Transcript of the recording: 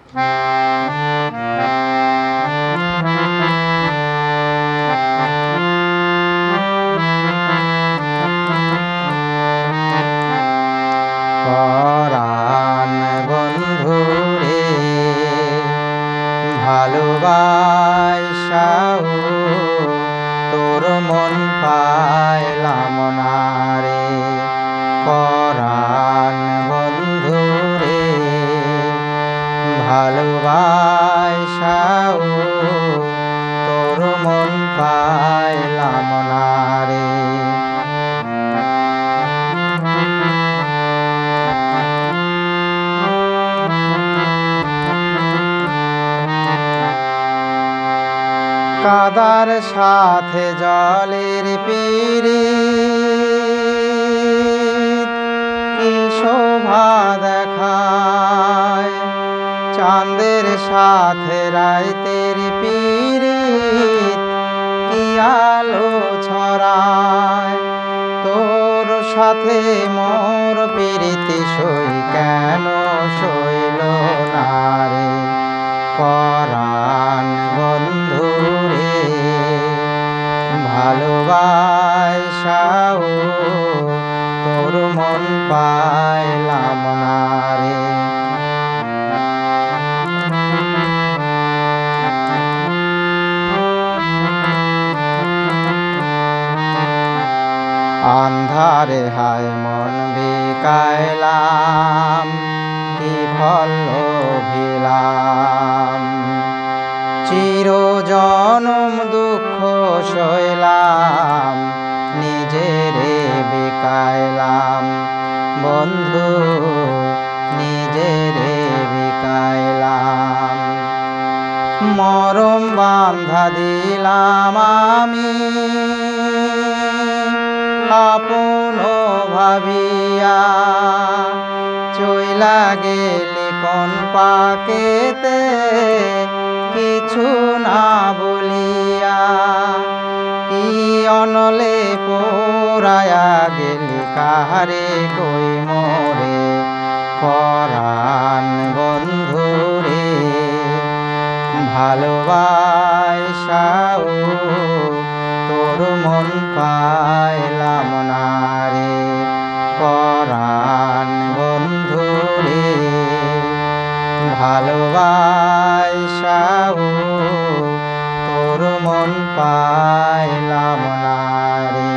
পরাণ বন্ধুরে ভালোবাসাও তোর মন পাইলাম না রে। পরাণ বন্ধুরে ভালোবাসাও তোর মন পাইলাম না রে। কাদার সাথে জলের পীড়িত কি শোভা দেখায়, চাঁদের সাথে রাইতের পীড়িত কি আলো ছড়ায়। তোর সাথে মোর পীড়িতি সই কেন সইল না রে। পরাণ বন্ধুরে ভালোবাসাও তোর মন পাইলাম না রে। আন্ধারে হায় মন বিকাইলাম, কি ফল লোভিলাম। চিরজনম দুঃখ সইলাম, নিজেরে বিকাইলাম বন্ধু, নিজেরে বিকাইলাম। মরম বান্ধা দিলাম আমি আপন ভাবিয়া, চইলা গেলি কোন পাকেতে কিছু না বলিয়া। কি অনলে পোড়ায়া গেলি কাহারে কই মোরে। পরাণ বন্ধুরে ভালোবাসাও তোর মন পাইলাম না রে। পরাণ বন্ধুরে ভালোবাসাও তোর মন পাইলাম না রে।